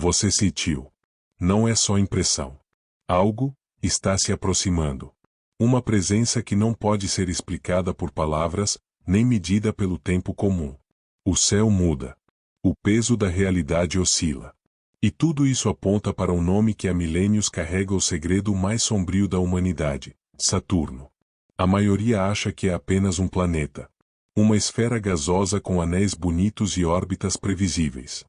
Você sentiu. Não é só impressão. Algo está se aproximando. Uma presença que não pode ser explicada por palavras, nem medida pelo tempo comum. O céu muda. O peso da realidade oscila. E tudo isso aponta para um nome que há milênios carrega o segredo mais sombrio da humanidade: Saturno. A maioria acha que é apenas um planeta. Uma esfera gasosa com anéis bonitos e órbitas previsíveis.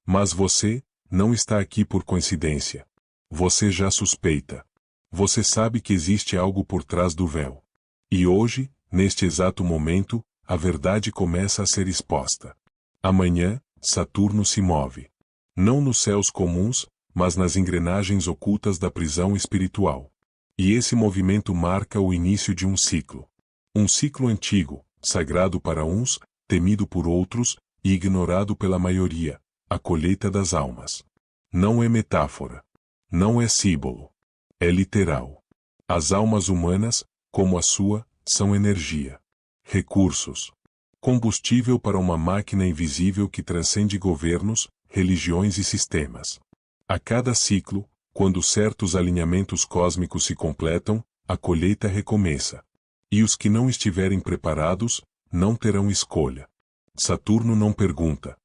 Mas você não está aqui por coincidência. Você já suspeita. Você sabe que existe algo por trás do véu. E hoje, neste exato momento, a verdade começa a ser exposta. Amanhã, Saturno se move. Não nos céus comuns, mas nas engrenagens ocultas da prisão espiritual. E esse movimento marca o início de um ciclo. Um ciclo antigo, sagrado para uns, temido por outros, e ignorado pela maioria: a colheita das almas. Não é metáfora. Não é símbolo. É literal. As almas humanas, como a sua, são energia. Recursos. Combustível para uma máquina invisível que transcende governos, religiões e sistemas. A cada ciclo, quando certos alinhamentos cósmicos se completam, a colheita recomeça. E os que não estiverem preparados, não terão escolha. Saturno não pergunta.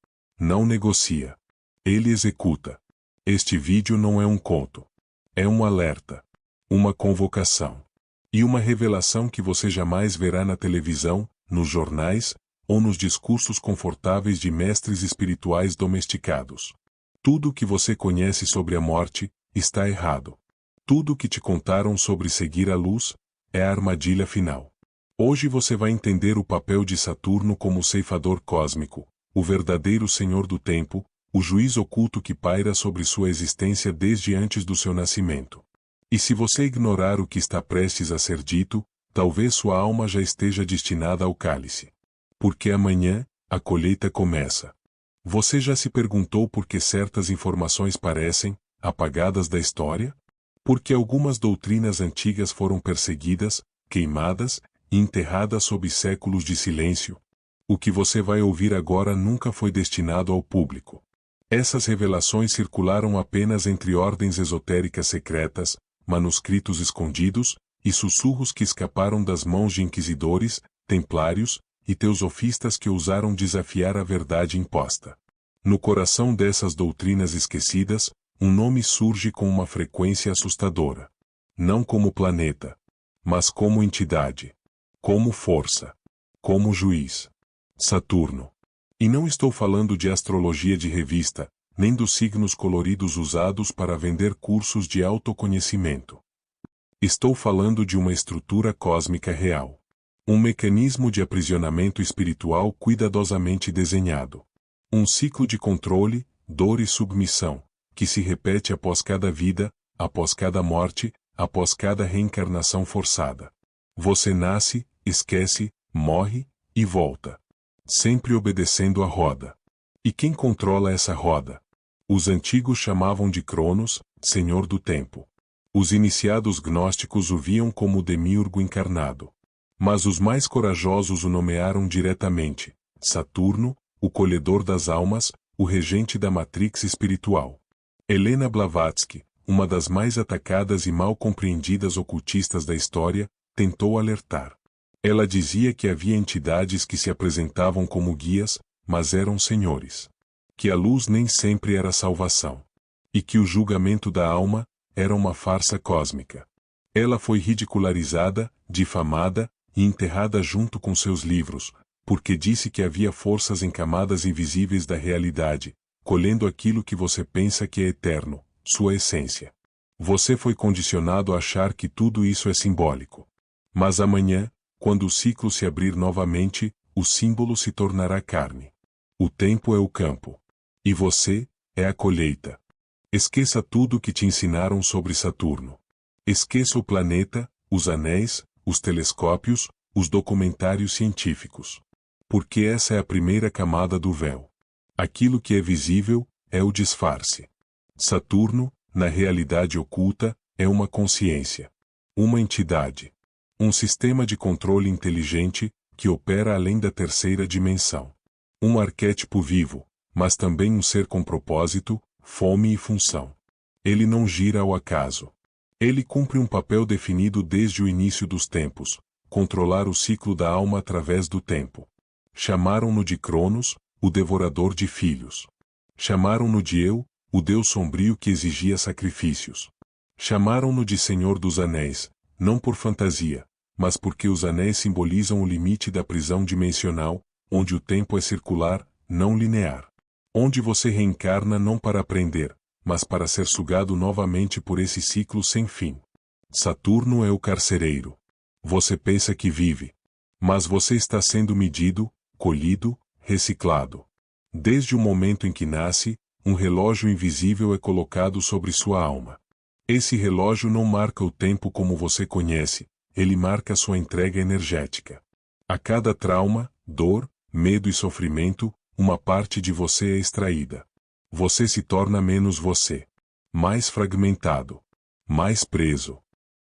Não negocia. Ele executa. Este vídeo não é um conto. É um alerta. Uma convocação. E uma revelação que você jamais verá na televisão, nos jornais, ou nos discursos confortáveis de mestres espirituais domesticados. Tudo o que você conhece sobre a morte está errado. Tudo o que te contaram sobre seguir a luz é a armadilha final. Hoje você vai entender o papel de Saturno como ceifador cósmico, o verdadeiro senhor do tempo, o juiz oculto que paira sobre sua existência desde antes do seu nascimento. E se você ignorar o que está prestes a ser dito, talvez sua alma já esteja destinada ao cálice. Porque amanhã, a colheita começa. Você já se perguntou por que certas informações parecem apagadas da história? Porque algumas doutrinas antigas foram perseguidas, queimadas e enterradas sob séculos de silêncio. O que você vai ouvir agora nunca foi destinado ao público. Essas revelações circularam apenas entre ordens esotéricas secretas, manuscritos escondidos e sussurros que escaparam das mãos de inquisidores, templários e teosofistas que ousaram desafiar a verdade imposta. No coração dessas doutrinas esquecidas, um nome surge com uma frequência assustadora. Não como planeta, mas como entidade, como força, como juiz. Saturno. E não estou falando de astrologia de revista, nem dos signos coloridos usados para vender cursos de autoconhecimento. Estou falando de uma estrutura cósmica real. Um mecanismo de aprisionamento espiritual cuidadosamente desenhado. Um ciclo de controle, dor e submissão, que se repete após cada vida, após cada morte, após cada reencarnação forçada. Você nasce, esquece, morre e volta. Sempre obedecendo à roda. E quem controla essa roda? Os antigos chamavam de Cronos, Senhor do Tempo. Os iniciados gnósticos o viam como o demiurgo encarnado. Mas os mais corajosos o nomearam diretamente: Saturno, o colhedor das almas, o regente da matrix espiritual. Helena Blavatsky, uma das mais atacadas e mal compreendidas ocultistas da história, tentou alertar. Ela dizia que havia entidades que se apresentavam como guias, mas eram senhores. Que a luz nem sempre era salvação. E que o julgamento da alma era uma farsa cósmica. Ela foi ridicularizada, difamada e enterrada junto com seus livros, porque disse que havia forças em camadas invisíveis da realidade, colhendo aquilo que você pensa que é eterno, sua essência. Você foi condicionado a achar que tudo isso é simbólico. Mas amanhã, quando o ciclo se abrir novamente, o símbolo se tornará carne. O tempo é o campo. E você é a colheita. Esqueça tudo o que te ensinaram sobre Saturno. Esqueça o planeta, os anéis, os telescópios, os documentários científicos. Porque essa é a primeira camada do véu. Aquilo que é visível é o disfarce. Saturno, na realidade oculta, é uma consciência. Uma entidade. Um sistema de controle inteligente que opera além da terceira dimensão. Um arquétipo vivo, mas também um ser com propósito, fome e função. Ele não gira ao acaso. Ele cumpre um papel definido desde o início dos tempos, controlar o ciclo da alma através do tempo. Chamaram-no de Cronos, o devorador de filhos. Chamaram-no de Eu, o Deus sombrio que exigia sacrifícios. Chamaram-no de Senhor dos Anéis, não por fantasia, mas porque os anéis simbolizam o limite da prisão dimensional, onde o tempo é circular, não linear. Onde você reencarna não para aprender, mas para ser sugado novamente por esse ciclo sem fim. Saturno é o carcereiro. Você pensa que vive. Mas você está sendo medido, colhido, reciclado. Desde o momento em que nasce, um relógio invisível é colocado sobre sua alma. Esse relógio não marca o tempo como você conhece, ele marca sua entrega energética. A cada trauma, dor, medo e sofrimento, uma parte de você é extraída. Você se torna menos você. Mais fragmentado. Mais preso.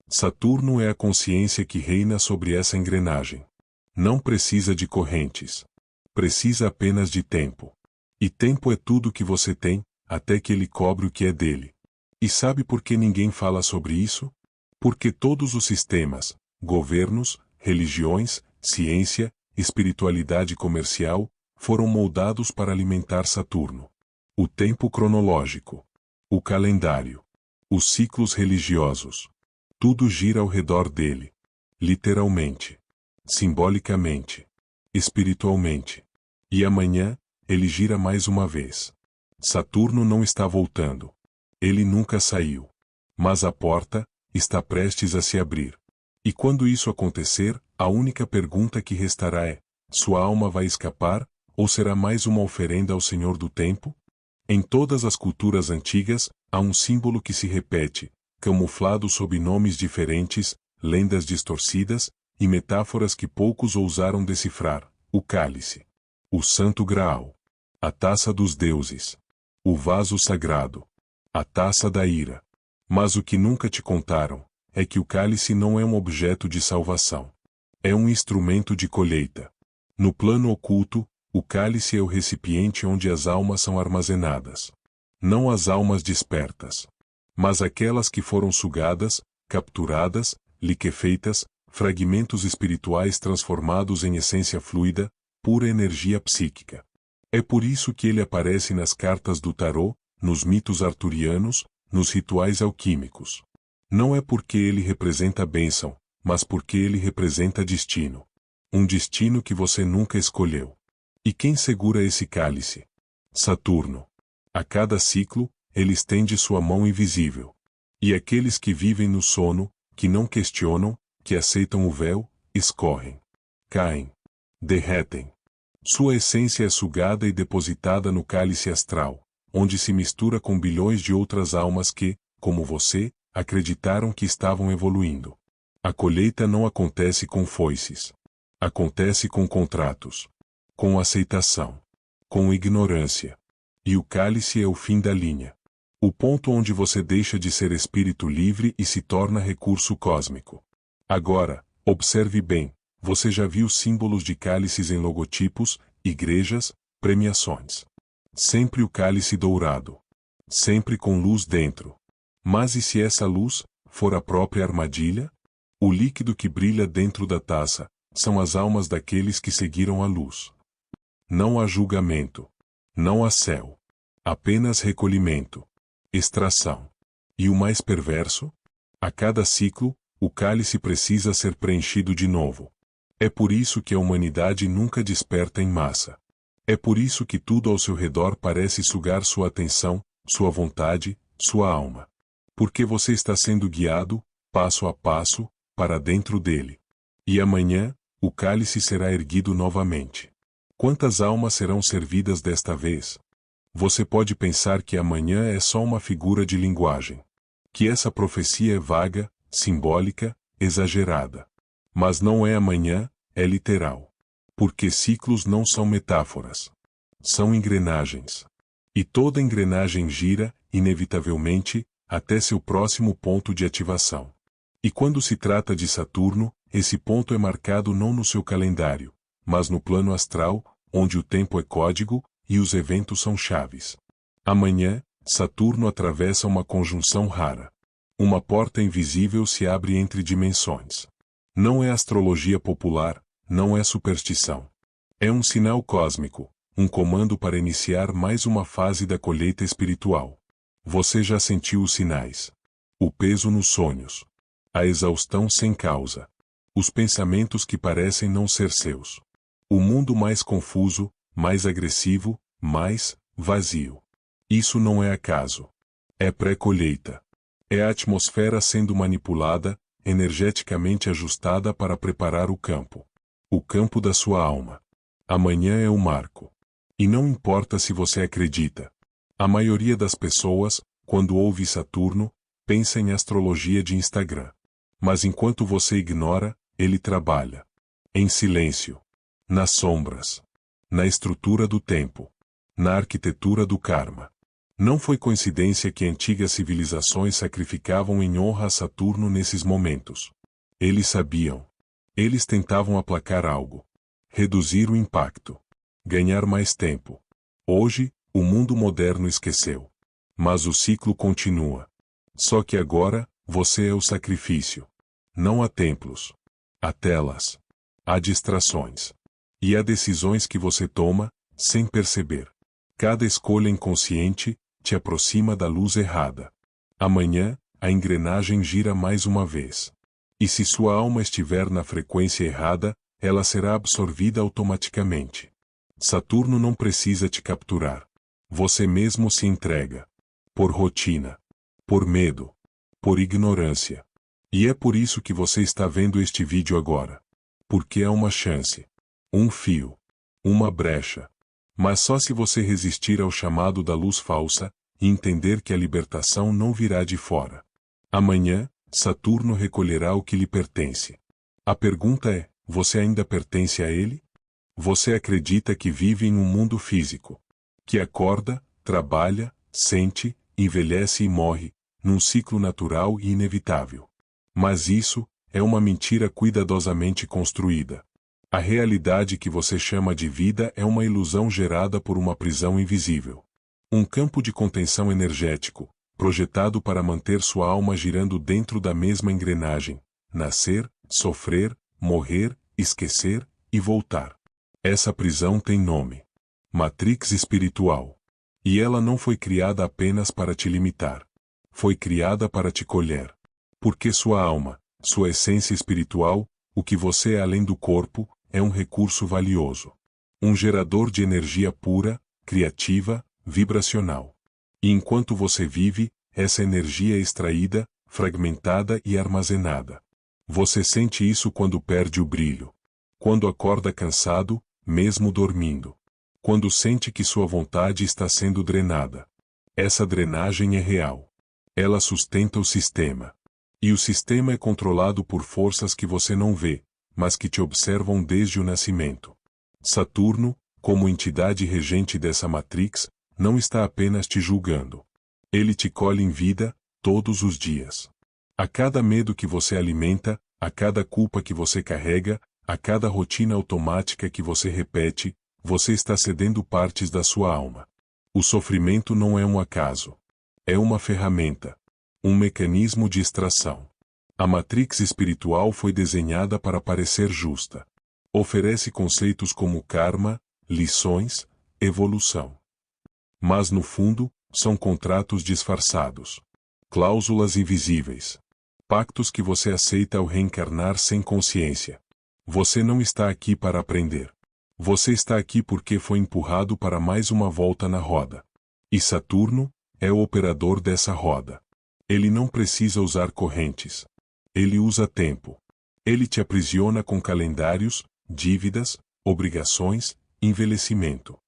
Saturno é a consciência que reina sobre essa engrenagem. Não precisa de correntes. Precisa apenas de tempo. E tempo é tudo que você tem, até que ele cobre o que é dele. E sabe por que ninguém fala sobre isso? Porque todos os sistemas, governos, religiões, ciência, espiritualidade comercial, foram moldados para alimentar Saturno. O tempo cronológico. O calendário. Os ciclos religiosos. Tudo gira ao redor dele. Literalmente. Simbolicamente. Espiritualmente. E amanhã, ele gira mais uma vez. Saturno não está voltando. Ele nunca saiu. Mas a porta está prestes a se abrir. E quando isso acontecer, a única pergunta que restará é: sua alma vai escapar, ou será mais uma oferenda ao Senhor do Tempo? Em todas as culturas antigas, há um símbolo que se repete, camuflado sob nomes diferentes, lendas distorcidas, e metáforas que poucos ousaram decifrar: o cálice, o santo graal, a taça dos deuses, o vaso sagrado, a taça da ira. Mas o que nunca te contaram é que o cálice não é um objeto de salvação. É um instrumento de colheita. No plano oculto, o cálice é o recipiente onde as almas são armazenadas. Não as almas despertas, mas aquelas que foram sugadas, capturadas, liquefeitas, fragmentos espirituais transformados em essência fluida, pura energia psíquica. É por isso que ele aparece nas cartas do tarô, nos mitos arturianos, nos rituais alquímicos. Não é porque ele representa bênção, mas porque ele representa destino. Um destino que você nunca escolheu. E quem segura esse cálice? Saturno. A cada ciclo, ele estende sua mão invisível. E aqueles que vivem no sono, que não questionam, que aceitam o véu, escorrem. Caem. Derretem. Sua essência é sugada e depositada no cálice astral, onde se mistura com bilhões de outras almas que, como você, acreditaram que estavam evoluindo. A colheita não acontece com foices. Acontece com contratos. Com aceitação. Com ignorância. E o cálice é o fim da linha. O ponto onde você deixa de ser espírito livre e se torna recurso cósmico. Agora, observe bem, você já viu símbolos de cálices em logotipos, igrejas, premiações. Sempre o cálice dourado. Sempre com luz dentro. Mas e se essa luz for a própria armadilha? O líquido que brilha dentro da taça são as almas daqueles que seguiram a luz. Não há julgamento. Não há céu. Apenas recolhimento. Extração. E o mais perverso? A cada ciclo, o cálice precisa ser preenchido de novo. É por isso que a humanidade nunca desperta em massa. É por isso que tudo ao seu redor parece sugar sua atenção, sua vontade, sua alma. Porque você está sendo guiado, passo a passo, para dentro dele. E amanhã, o cálice será erguido novamente. Quantas almas serão servidas desta vez? Você pode pensar que amanhã é só uma figura de linguagem. Que essa profecia é vaga, simbólica, exagerada. Mas não é amanhã, é literal. Porque ciclos não são metáforas. São engrenagens. E toda engrenagem gira, inevitavelmente, até seu próximo ponto de ativação. E quando se trata de Saturno, esse ponto é marcado não no seu calendário, mas no plano astral, onde o tempo é código, e os eventos são chaves. Amanhã, Saturno atravessa uma conjunção rara. Uma porta invisível se abre entre dimensões. Não é astrologia popular, não é superstição. É um sinal cósmico, um comando para iniciar mais uma fase da colheita espiritual. Você já sentiu os sinais. O peso nos sonhos. A exaustão sem causa. Os pensamentos que parecem não ser seus. O mundo mais confuso, mais agressivo, mais vazio. Isso não é acaso. É pré-colheita. É a atmosfera sendo manipulada, energeticamente ajustada para preparar o campo. O campo da sua alma. Amanhã é o marco. E não importa se você acredita. A maioria das pessoas, quando ouve Saturno, pensa em astrologia de Instagram. Mas enquanto você ignora, ele trabalha. Em silêncio. Nas sombras. Na estrutura do tempo. Na arquitetura do karma. Não foi coincidência que antigas civilizações sacrificavam em honra a Saturno nesses momentos. Eles sabiam. Eles tentavam aplacar algo. Reduzir o impacto. Ganhar mais tempo. Hoje, o mundo moderno esqueceu. Mas o ciclo continua. Só que agora, você é o sacrifício. Não há templos. Há telas. Há distrações. E há decisões que você toma, sem perceber. Cada escolha inconsciente te aproxima da luz errada. Amanhã, a engrenagem gira mais uma vez. E se sua alma estiver na frequência errada, ela será absorvida automaticamente. Saturno não precisa te capturar. Você mesmo se entrega. Por rotina. Por medo. Por ignorância. E é por isso que você está vendo este vídeo agora. Porque é uma chance. Um fio. Uma brecha. Mas só se você resistir ao chamado da luz falsa, e entender que a libertação não virá de fora. Amanhã, Saturno recolherá o que lhe pertence. A pergunta é, você ainda pertence a ele? Você acredita que vive em um mundo físico? Que acorda, trabalha, sente, envelhece e morre, num ciclo natural e inevitável. Mas isso é uma mentira cuidadosamente construída. A realidade que você chama de vida é uma ilusão gerada por uma prisão invisível. Um campo de contenção energético, projetado para manter sua alma girando dentro da mesma engrenagem, nascer, sofrer, morrer, esquecer e voltar. Essa prisão tem nome. Matrix espiritual. E ela não foi criada apenas para te limitar. Foi criada para te colher. Porque sua alma, sua essência espiritual, o que você é além do corpo, é um recurso valioso. Um gerador de energia pura, criativa, vibracional. E enquanto você vive, essa energia é extraída, fragmentada e armazenada. Você sente isso quando perde o brilho. Quando acorda cansado, mesmo dormindo. Quando sente que sua vontade está sendo drenada. Essa drenagem é real. Ela sustenta o sistema. E o sistema é controlado por forças que você não vê, mas que te observam desde o nascimento. Saturno, como entidade regente dessa matrix, não está apenas te julgando. Ele te colhe em vida, todos os dias. A cada medo que você alimenta, a cada culpa que você carrega, a cada rotina automática que você repete, você está cedendo partes da sua alma. O sofrimento não é um acaso. É uma ferramenta. Um mecanismo de extração. A matrix espiritual foi desenhada para parecer justa. Oferece conceitos como karma, lições, evolução. Mas no fundo, são contratos disfarçados. Cláusulas invisíveis. Pactos que você aceita ao reencarnar sem consciência. Você não está aqui para aprender. Você está aqui porque foi empurrado para mais uma volta na roda. E Saturno é o operador dessa roda. Ele não precisa usar correntes. Ele usa tempo. Ele te aprisiona com calendários, dívidas, obrigações, envelhecimento.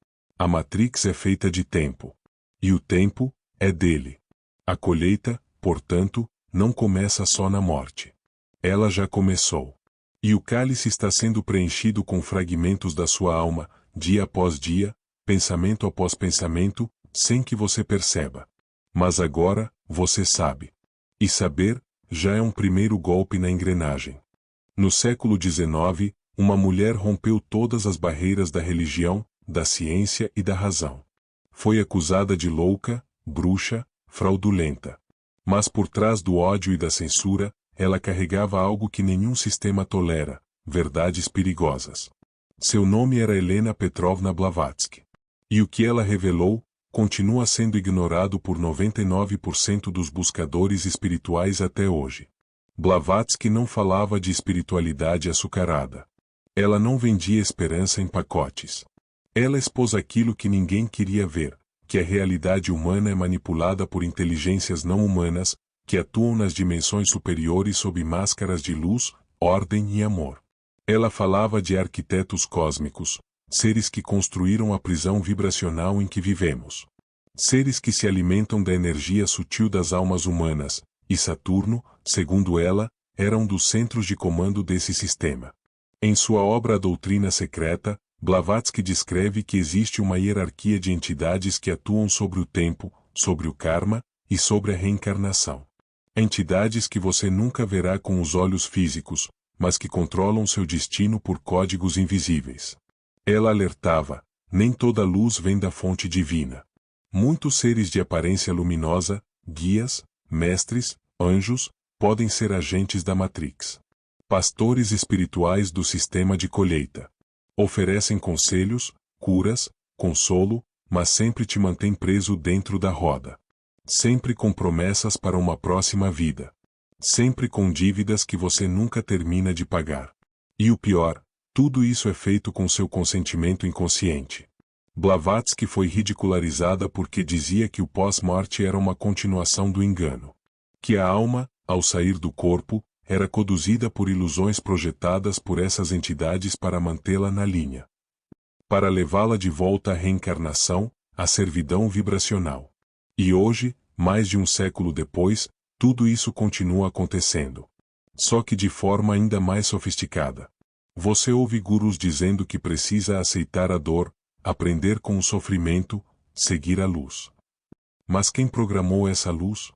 A Matrix é feita de tempo. E o tempo é dele. A colheita, portanto, não começa só na morte. Ela já começou. E o cálice está sendo preenchido com fragmentos da sua alma, dia após dia, pensamento após pensamento, sem que você perceba. Mas agora, você sabe. E saber, já é um primeiro golpe na engrenagem. No século XIX, uma mulher rompeu todas as barreiras da religião, da ciência e da razão. Foi acusada de louca, bruxa, fraudulenta. Mas por trás do ódio e da censura, ela carregava algo que nenhum sistema tolera, verdades perigosas. Seu nome era Helena Petrovna Blavatsky. E o que ela revelou, continua sendo ignorado por 99% dos buscadores espirituais até hoje. Blavatsky não falava de espiritualidade açucarada. Ela não vendia esperança em pacotes. Ela expôs aquilo que ninguém queria ver, que a realidade humana é manipulada por inteligências não humanas, que atuam nas dimensões superiores sob máscaras de luz, ordem e amor. Ela falava de arquitetos cósmicos, seres que construíram a prisão vibracional em que vivemos. Seres que se alimentam da energia sutil das almas humanas, e Saturno, segundo ela, era um dos centros de comando desse sistema. Em sua obra A Doutrina Secreta, Blavatsky descreve que existe uma hierarquia de entidades que atuam sobre o tempo, sobre o karma e sobre a reencarnação. Entidades que você nunca verá com os olhos físicos, mas que controlam seu destino por códigos invisíveis. Ela alertava: nem toda luz vem da fonte divina. Muitos seres de aparência luminosa, guias, mestres, anjos, podem ser agentes da Matrix. Pastores espirituais do sistema de colheita. Oferecem conselhos, curas, consolo, mas sempre te mantêm preso dentro da roda. Sempre com promessas para uma próxima vida. Sempre com dívidas que você nunca termina de pagar. E o pior, tudo isso é feito com seu consentimento inconsciente. Blavatsky foi ridicularizada porque dizia que o pós-morte era uma continuação do engano. Que a alma, ao sair do corpo, era conduzida por ilusões projetadas por essas entidades para mantê-la na linha. Para levá-la de volta à reencarnação, à servidão vibracional. E hoje, mais de um século depois, tudo isso continua acontecendo. Só que de forma ainda mais sofisticada. Você ouve gurus dizendo que precisa aceitar a dor, aprender com o sofrimento, seguir a luz. Mas quem programou essa luz?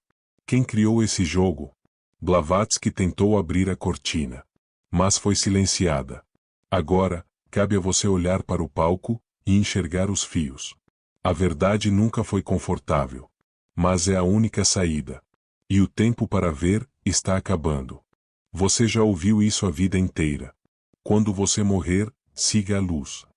Quem criou esse jogo? Blavatsky tentou abrir a cortina. Mas foi silenciada. Agora, cabe a você olhar para o palco e enxergar os fios. A verdade nunca foi confortável. Mas é a única saída. E o tempo para ver está acabando. Você já ouviu isso a vida inteira. Quando você morrer, siga a luz.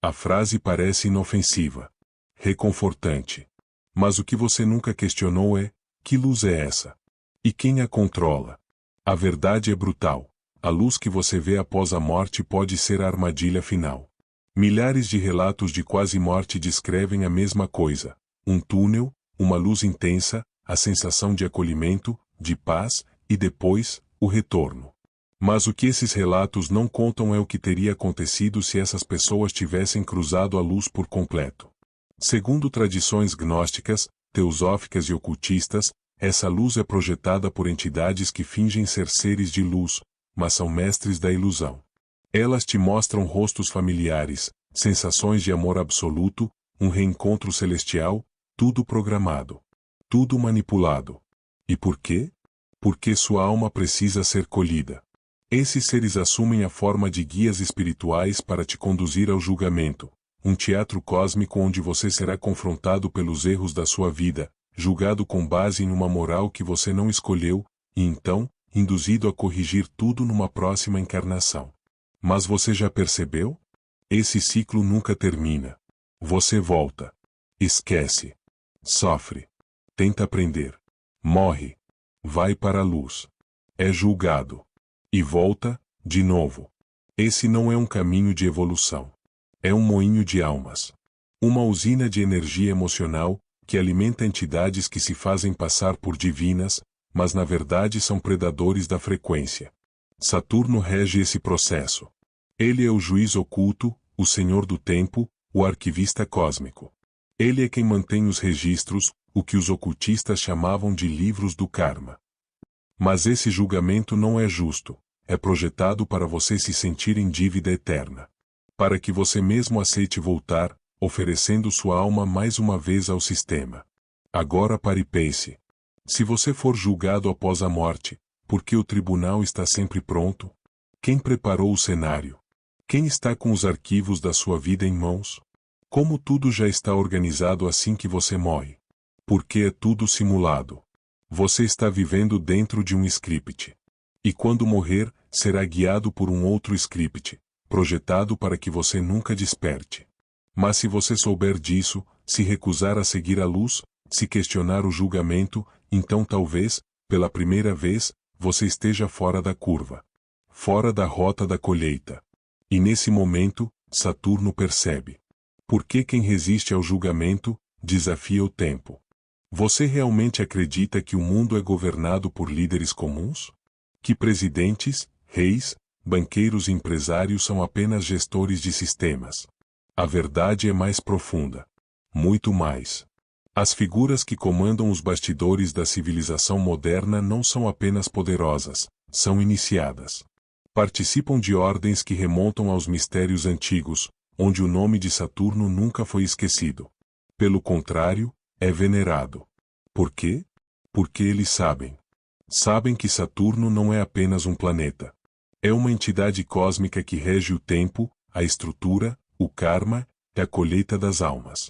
A frase parece inofensiva. Reconfortante. Mas o que você nunca questionou é: que luz é essa? E quem a controla? A verdade é brutal. A luz que você vê após a morte pode ser a armadilha final. Milhares de relatos de quase morte descrevem a mesma coisa. Um túnel, uma luz intensa, a sensação de acolhimento, de paz, e depois, o retorno. Mas o que esses relatos não contam é o que teria acontecido se essas pessoas tivessem cruzado a luz por completo. Segundo tradições gnósticas, teosóficas e ocultistas, essa luz é projetada por entidades que fingem ser seres de luz, mas são mestres da ilusão. Elas te mostram rostos familiares, sensações de amor absoluto, um reencontro celestial, tudo programado. Tudo manipulado. E por quê? Porque sua alma precisa ser colhida. Esses seres assumem a forma de guias espirituais para te conduzir ao julgamento, um teatro cósmico onde você será confrontado pelos erros da sua vida, julgado com base em uma moral que você não escolheu, e então, induzido a corrigir tudo numa próxima encarnação. Mas você já percebeu? Esse ciclo nunca termina. Você volta. Esquece. Sofre. Tenta aprender. Morre. Vai para a luz. É julgado. E volta, de novo. Esse não é um caminho de evolução. É um moinho de almas. Uma usina de energia emocional, que alimenta entidades que se fazem passar por divinas, mas na verdade são predadores da frequência. Saturno rege esse processo. Ele é o juiz oculto, o senhor do tempo, o arquivista cósmico. Ele é quem mantém os registros, o que os ocultistas chamavam de livros do karma. Mas esse julgamento não é justo, é projetado para você se sentir em dívida eterna. Para que você mesmo aceite voltar, oferecendo sua alma mais uma vez ao sistema. Agora pare e pense. Se você for julgado após a morte, por que o tribunal está sempre pronto? Quem preparou o cenário? Quem está com os arquivos da sua vida em mãos? Como tudo já está organizado assim que você morre? Porque é tudo simulado. Você está vivendo dentro de um script. E quando morrer, será guiado por um outro script, projetado para que você nunca desperte. Mas se você souber disso, se recusar a seguir a luz, se questionar o julgamento, então talvez, pela primeira vez, você esteja fora da curva. Fora da rota da colheita. E nesse momento, Saturno percebe. Porque quem resiste ao julgamento, desafia o tempo. Você realmente acredita que o mundo é governado por líderes comuns? Que presidentes, reis, banqueiros e empresários são apenas gestores de sistemas? A verdade é mais profunda. Muito mais. As figuras que comandam os bastidores da civilização moderna não são apenas poderosas, são iniciadas. Participam de ordens que remontam aos mistérios antigos, onde o nome de Saturno nunca foi esquecido. Pelo contrário, é venerado. Por quê? Porque eles sabem. Sabem que Saturno não é apenas um planeta. É uma entidade cósmica que rege o tempo, a estrutura, o karma e a colheita das almas.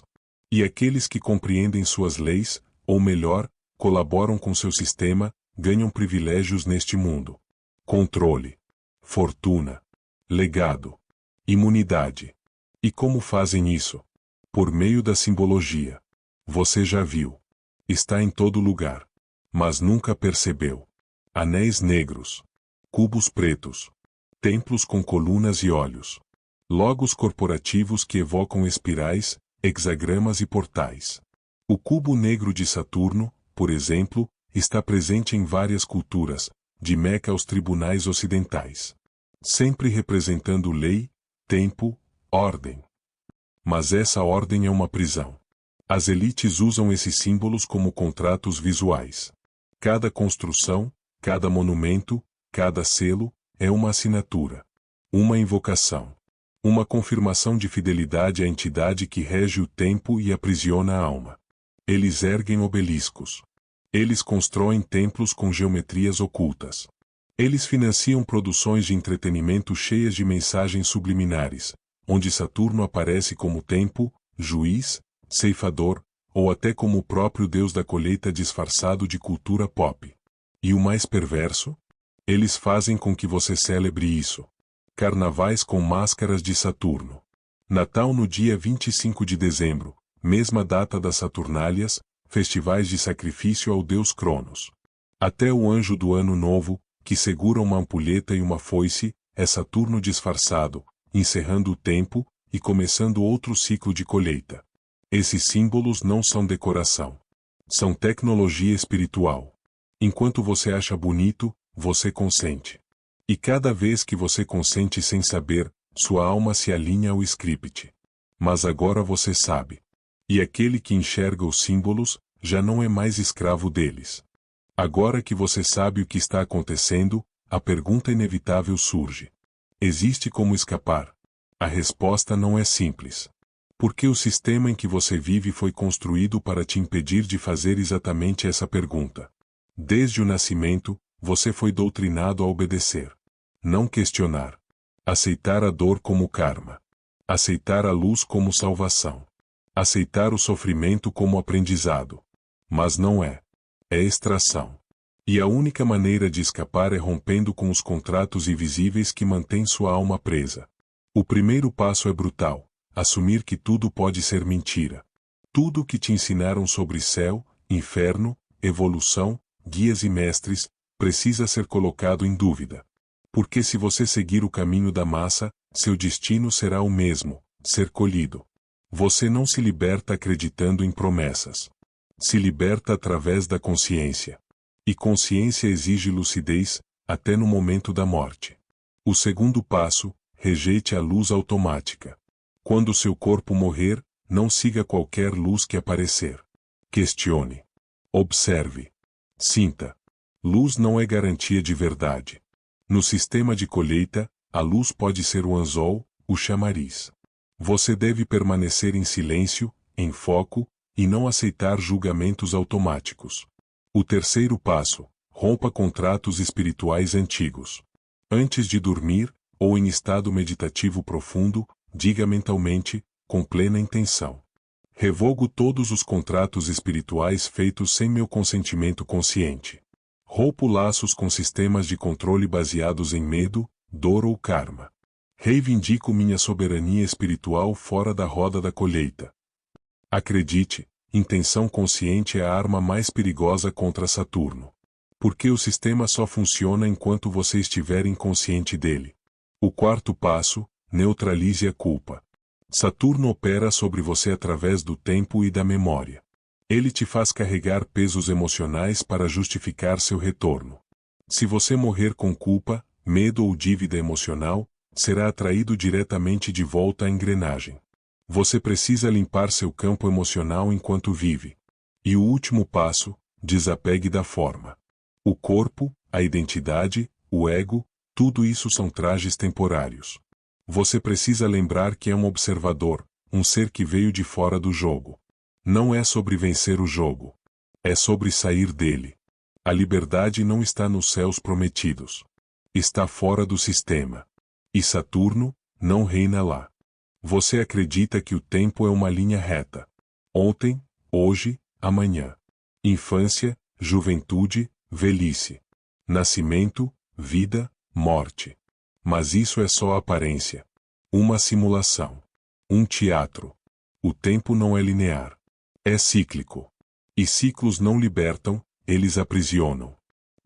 E aqueles que compreendem suas leis, ou melhor, colaboram com seu sistema, ganham privilégios neste mundo. Controle, fortuna, legado, imunidade. E como fazem isso? Por meio da simbologia. Você já viu. Está em todo lugar. Mas nunca percebeu. Anéis negros. Cubos pretos. Templos com colunas e olhos. Logos corporativos que evocam espirais, hexagramas e portais. O cubo negro de Saturno, por exemplo, está presente em várias culturas, de Meca aos tribunais ocidentais. Sempre representando lei, tempo, ordem. Mas essa ordem é uma prisão. As elites usam esses símbolos como contratos visuais. Cada construção, cada monumento, cada selo, é uma assinatura. Uma invocação. Uma confirmação de fidelidade à entidade que rege o tempo e aprisiona a alma. Eles erguem obeliscos. Eles constroem templos com geometrias ocultas. Eles financiam produções de entretenimento cheias de mensagens subliminares, onde Saturno aparece como tempo, juiz, ceifador, ou até como o próprio deus da colheita disfarçado de cultura pop. E o mais perverso? Eles fazem com que você celebre isso. Carnavais com máscaras de Saturno. Natal no dia 25 de dezembro, mesma data das Saturnálias, festivais de sacrifício ao deus Cronos. Até o anjo do ano novo, que segura uma ampulheta e uma foice, é Saturno disfarçado, encerrando o tempo e começando outro ciclo de colheita. Esses símbolos não são decoração. São tecnologia espiritual. Enquanto você acha bonito, você consente. E cada vez que você consente sem saber, sua alma se alinha ao script. Mas agora você sabe. E aquele que enxerga os símbolos, já não é mais escravo deles. Agora que você sabe o que está acontecendo, a pergunta inevitável surge. Existe como escapar? A resposta não é simples. Porque o sistema em que você vive foi construído para te impedir de fazer exatamente essa pergunta. Desde o nascimento, você foi doutrinado a obedecer. Não questionar. Aceitar a dor como karma. Aceitar a luz como salvação. Aceitar o sofrimento como aprendizado. Mas não é. É extração. E a única maneira de escapar é rompendo com os contratos invisíveis que mantêm sua alma presa. O primeiro passo é brutal. Assumir que tudo pode ser mentira. Tudo o que te ensinaram sobre céu, inferno, evolução, guias e mestres, precisa ser colocado em dúvida. Porque se você seguir o caminho da massa, seu destino será o mesmo, ser colhido. Você não se liberta acreditando em promessas. Se liberta através da consciência. E consciência exige lucidez, até no momento da morte. O segundo passo, rejeite a luz automática. Quando seu corpo morrer, não siga qualquer luz que aparecer. Questione. Observe. Sinta. Luz não é garantia de verdade. No sistema de colheita, a luz pode ser o anzol, o chamariz. Você deve permanecer em silêncio, em foco, e não aceitar julgamentos automáticos. O terceiro passo, rompa contratos espirituais antigos. Antes de dormir, ou em estado meditativo profundo, diga mentalmente, com plena intenção. Revogo todos os contratos espirituais feitos sem meu consentimento consciente. Rompo laços com sistemas de controle baseados em medo, dor ou karma. Reivindico minha soberania espiritual fora da roda da colheita. Acredite, intenção consciente é a arma mais perigosa contra Saturno. Porque o sistema só funciona enquanto você estiver inconsciente dele. O quarto passo, neutralize a culpa. Saturno opera sobre você através do tempo e da memória. Ele te faz carregar pesos emocionais para justificar seu retorno. Se você morrer com culpa, medo ou dívida emocional, será atraído diretamente de volta à engrenagem. Você precisa limpar seu campo emocional enquanto vive. E o último passo, desapegue da forma. O corpo, a identidade, o ego, tudo isso são trajes temporários. Você precisa lembrar que é um observador, um ser que veio de fora do jogo. Não é sobre vencer o jogo. É sobre sair dele. A liberdade não está nos céus prometidos. Está fora do sistema. E Saturno não reina lá. Você acredita que o tempo é uma linha reta. Ontem, hoje, amanhã. Infância, juventude, velhice. Nascimento, vida, morte. Mas isso é só aparência. Uma simulação. Um teatro. O tempo não é linear. É cíclico. E ciclos não libertam, eles aprisionam.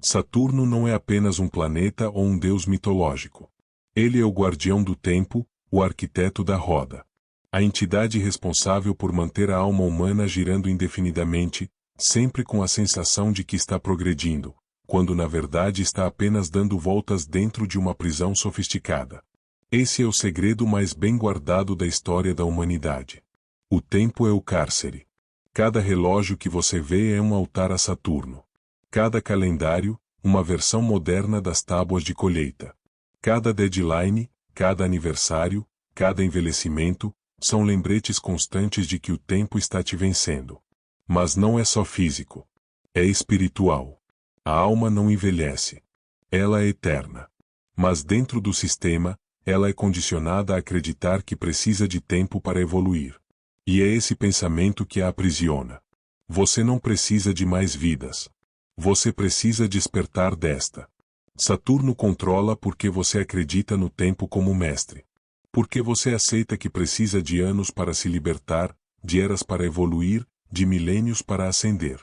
Saturno não é apenas um planeta ou um deus mitológico. Ele é o guardião do tempo, o arquiteto da roda. A entidade responsável por manter a alma humana girando indefinidamente, sempre com a sensação de que está progredindo, quando na verdade está apenas dando voltas dentro de uma prisão sofisticada. Esse é o segredo mais bem guardado da história da humanidade. O tempo é o cárcere. Cada relógio que você vê é um altar a Saturno. Cada calendário, uma versão moderna das tábuas de colheita. Cada deadline, cada aniversário, cada envelhecimento, são lembretes constantes de que o tempo está te vencendo. Mas não é só físico. É espiritual. A alma não envelhece. Ela é eterna. Mas dentro do sistema, ela é condicionada a acreditar que precisa de tempo para evoluir. E é esse pensamento que a aprisiona. Você não precisa de mais vidas. Você precisa despertar desta. Saturno controla porque você acredita no tempo como mestre. Porque você aceita que precisa de anos para se libertar, de eras para evoluir, de milênios para ascender.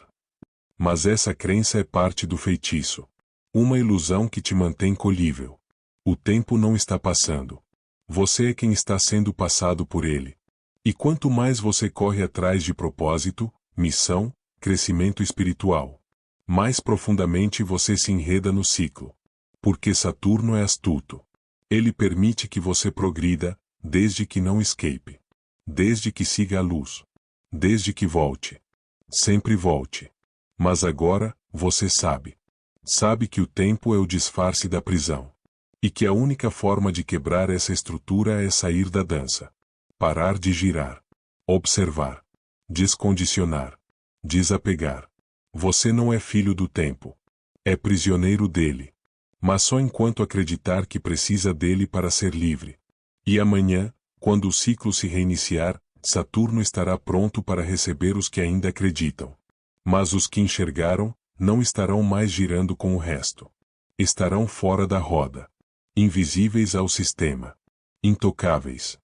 Mas essa crença é parte do feitiço. Uma ilusão que te mantém colível. O tempo não está passando. Você é quem está sendo passado por ele. E quanto mais você corre atrás de propósito, missão, crescimento espiritual, mais profundamente você se enreda no ciclo. Porque Saturno é astuto. Ele permite que você progrida, desde que não escape. Desde que siga a luz. Desde que volte. Sempre volte. Mas agora, você sabe. Sabe que o tempo é o disfarce da prisão. E que a única forma de quebrar essa estrutura é sair da dança. Parar de girar. Observar. Descondicionar. Desapegar. Você não é filho do tempo. É prisioneiro dele. Mas só enquanto acreditar que precisa dele para ser livre. E amanhã, quando o ciclo se reiniciar, Saturno estará pronto para receber os que ainda acreditam. Mas os que enxergaram, não estarão mais girando com o resto. Estarão fora da roda. Invisíveis ao sistema. Intocáveis.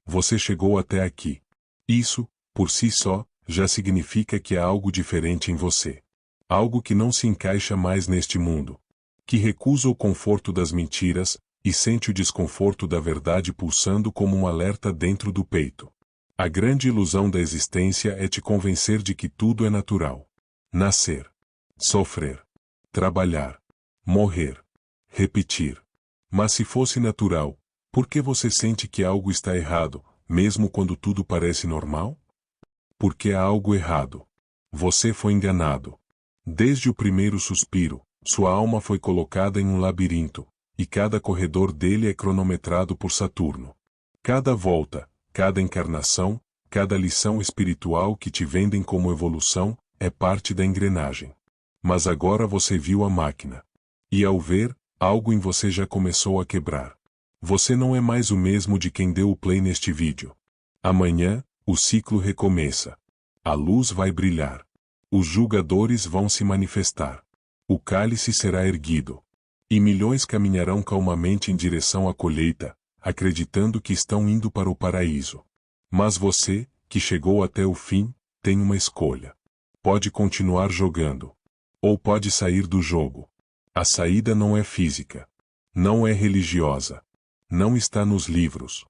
Você chegou até aqui. Isso, por si só, já significa que há algo diferente em você. Algo que não se encaixa mais neste mundo. Que recusa o conforto das mentiras, e sente o desconforto da verdade pulsando como um alerta dentro do peito. A grande ilusão da existência é te convencer de que tudo é natural. Nascer. Sofrer. Trabalhar. Morrer. Repetir. Mas se fosse natural, por que você sente que algo está errado, mesmo quando tudo parece normal? Porque há algo errado. Você foi enganado. Desde o primeiro suspiro, sua alma foi colocada em um labirinto, e cada corredor dele é cronometrado por Saturno. Cada volta, cada encarnação, cada lição espiritual que te vendem como evolução, é parte da engrenagem. Mas agora você viu a máquina. E ao ver, algo em você já começou a quebrar. Você não é mais o mesmo de quem deu o play neste vídeo. Amanhã, O ciclo recomeça. A luz vai brilhar. Os julgadores vão se manifestar. O cálice será erguido. E milhões caminharão calmamente em direção à colheita, acreditando que estão indo para o paraíso. Mas você, que chegou até o fim, tem uma escolha. Pode continuar jogando. Ou pode sair do jogo. A saída não é física. Não é religiosa. Não está nos livros.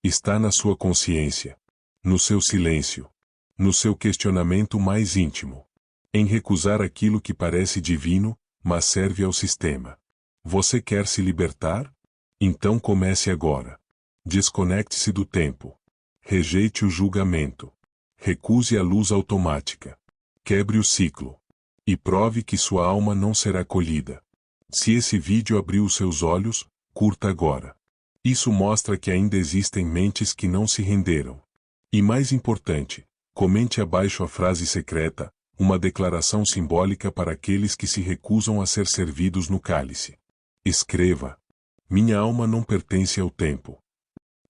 Está na sua consciência. No seu silêncio. No seu questionamento mais íntimo. Em recusar aquilo que parece divino, mas serve ao sistema. Você quer se libertar? Então comece agora. Desconecte-se do tempo. Rejeite o julgamento. Recuse a luz automática. Quebre o ciclo. E prove que sua alma não será colhida. Se esse vídeo abriu os seus olhos, curta agora. Isso mostra que ainda existem mentes que não se renderam. E mais importante, comente abaixo a frase secreta, uma declaração simbólica para aqueles que se recusam a ser servidos no cálice. Escreva: minha alma não pertence ao tempo.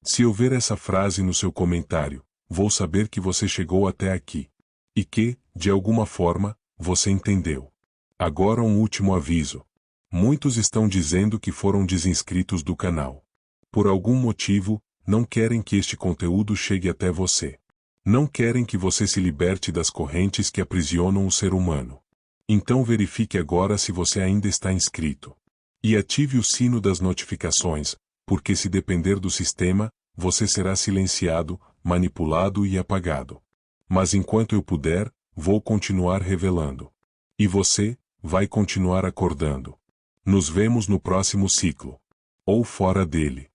Se eu ver essa frase no seu comentário, vou saber que você chegou até aqui. E que, de alguma forma, você entendeu. Agora um último aviso. Muitos estão dizendo que foram desinscritos do canal. Por algum motivo, não querem que este conteúdo chegue até você. Não querem que você se liberte das correntes que aprisionam o ser humano. Então verifique agora se você ainda está inscrito. E ative o sino das notificações, porque se depender do sistema, você será silenciado, manipulado e apagado. Mas enquanto eu puder, vou continuar revelando. E você, vai continuar acordando. Nos vemos no próximo ciclo. Ou fora dele.